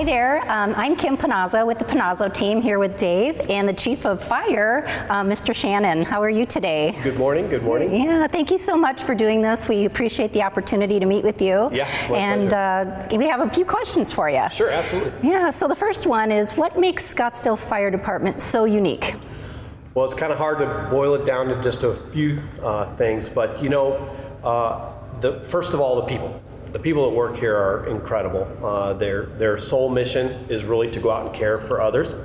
Hi there, I'm Kim Panozzo with the Panozzo Team here with Dave and the Chief of Fire, Mr. Shannon. How are you today? Good morning, good morning. Yeah, thank you so much for doing this. We appreciate the opportunity to meet with you. Yeah, it's my pleasure. We have a few questions for you. Sure, absolutely. Yeah, so the first one is, what makes Scottsdale Fire Department so unique? Well, it's kind of hard to boil it down to just a few things, but you know, first of all, the people. The people that work here are incredible. Their sole mission is really to go out and care for others.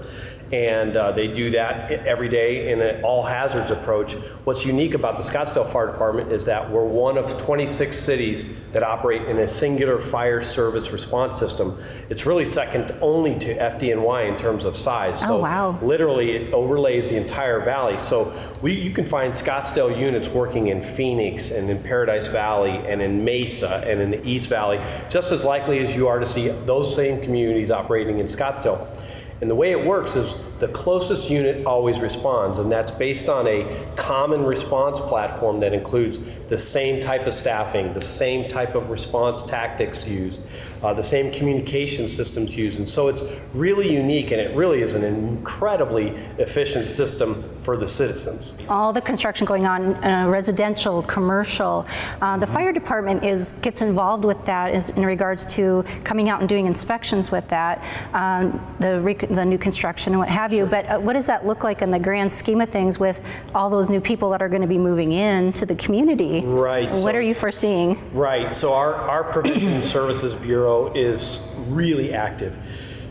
And they do that every day in an all hazards approach. What's unique about the Scottsdale Fire Department is that we're one of 26 cities that operate in a singular fire service response system. It's really second only to FDNY in terms of size. So wow. Literally it overlays the entire valley. So you can find Scottsdale units working in Phoenix and in Paradise Valley and in Mesa and in the East Valley, just as likely as you are to see those same communities operating in Scottsdale. And the way it works is the closest unit always responds, and that's based on a common response platform that includes the same type of staffing, the same type of response tactics used, the same communication systems used. And so it's really unique, and it really is an incredibly efficient system for the citizens. All the construction going on, residential, commercial, the fire department gets involved with that in regards to coming out and doing inspections with that, the new construction and what have you. But what does that look like in the grand scheme of things with all those new people that are going to be moving in to the community? Right. What are you foreseeing? Right. So our Prevention Services Bureau is really active.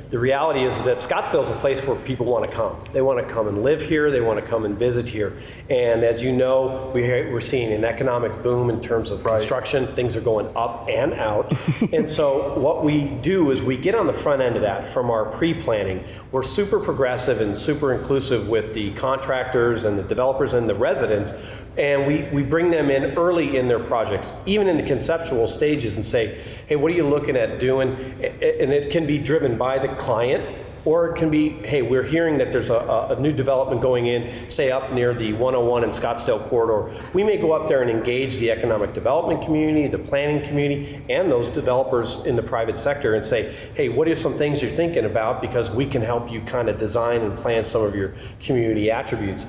The reality is that Scottsdale is a place where people want to come. They want to come and live here. They want to come and visit here. And as you know, we're seeing an economic boom in terms of construction. Things are going up and out. And so what we do is we get on the front end of that from our pre-planning. We're super progressive and super inclusive with the contractors and the developers and the residents. And we bring them in early in their projects, even in the conceptual stages, and say, hey, what are you looking at doing? And it can be driven by the client, or it can be, hey, we're hearing that there's a new development going in, say up near the 101 and Scottsdale corridor. We may go up there and engage the economic development community, the planning community, and those developers in the private sector and say, hey, what are some things you're thinking about? Because we can help you kind of design and plan some of your community attributes.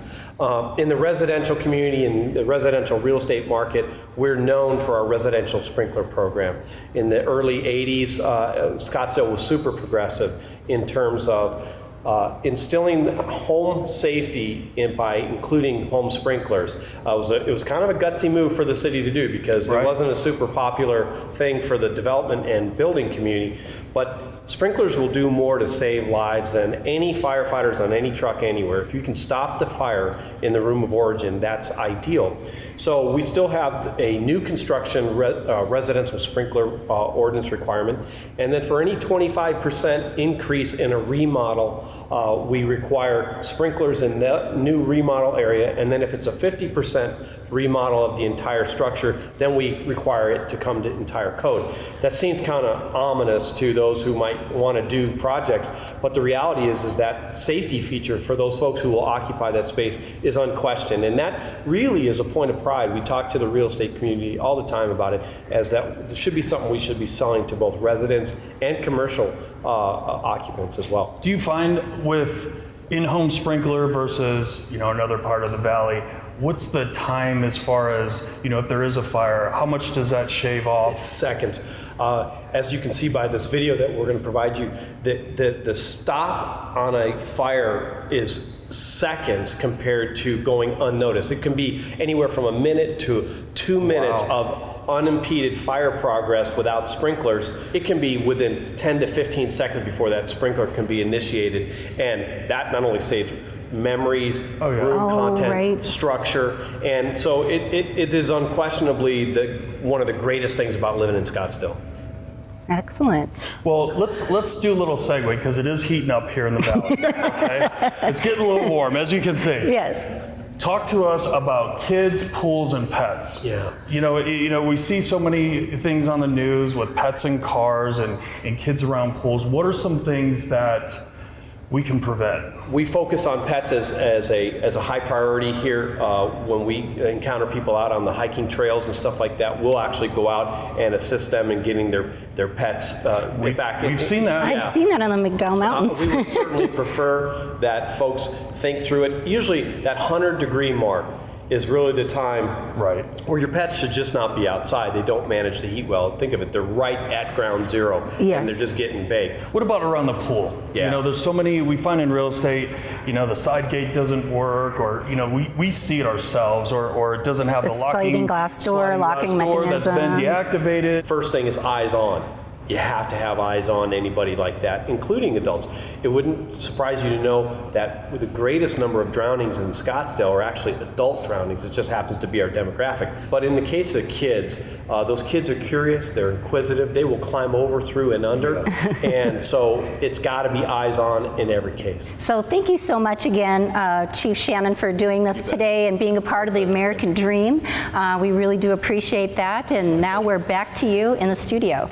In the residential community and the residential real estate market, we're known for our residential sprinkler program. In the early 80s, Scottsdale was super progressive in terms of instilling home safety by including home sprinklers. It was kind of a gutsy move for the city to do because it wasn't a super popular thing for the development and building community. But sprinklers will do more to save lives than any firefighters on any truck anywhere. If you can stop the fire in the room of origin, that's ideal. So we still have a new construction residential sprinkler ordinance requirement. And then for any 25% increase in a remodel, we require sprinklers in the new remodel area. And then if it's a 50% remodel of the entire structure, then we require it to come to entire code. That seems kind of ominous to those who might want to do projects, but the reality is that safety feature for those folks who will occupy that space is unquestioned, and that really is a point of pride. We talk to the real estate community all the time about it, as that should be something we should be selling to both residents and commercial occupants as well. Do you find with in-home sprinkler versus another part of the valley, what's the time as far as, if there is a fire, how much does that shave off? It's seconds. As you can see by this video that we're going to provide you, the stop on a fire is seconds compared to going unnoticed. It can be anywhere from a minute to 2 minutes of unimpeded fire progress without sprinklers. It can be within 10 to 15 seconds before that sprinkler can be initiated, and that not only saves memories, room content, structure, and so it is unquestionably one of the greatest things about living in Scottsdale. Excellent. Well, let's do a little segue because it is heating up here in the valley. Okay, it's getting a little warm, as you can see. Yes. Talk to us about kids, pools, and pets. Yeah. We see so many things on the news with pets and cars and kids around pools. What are some things that we can prevent? We focus on pets as a high priority here. When we encounter people out on the hiking trails and stuff like that, we'll actually go out and assist them in getting their pets back. We've seen that. I've seen that on the McDowell Mountains. We would certainly prefer that folks think through it. Usually that 100-degree mark is really the time Right. where your pets should just not be outside. They don't manage the heat well. Think of it, they're right at ground zero, Yes. and they're just getting baked. What about around the pool? Yeah. You know, there's so many, we find in real estate, you know, the side gate doesn't work, or, you know, we see it ourselves, or it doesn't have The the locking sliding glass door, sliding locking glass door that's been mechanisms. deactivated. First thing is eyes on. You have to have eyes on anybody like that, including adults. It wouldn't surprise you to know that the greatest number of drownings in Scottsdale are actually adult drownings. It just happens to be our demographic. But in the case of kids, those kids are curious, they're inquisitive, they will climb over, through, and under. And so it's got to be eyes on in every case. So thank you so much again, Chief Shannon, for doing this today and being a part of the American Dream. We really do appreciate that. And now we're back to you in the studio.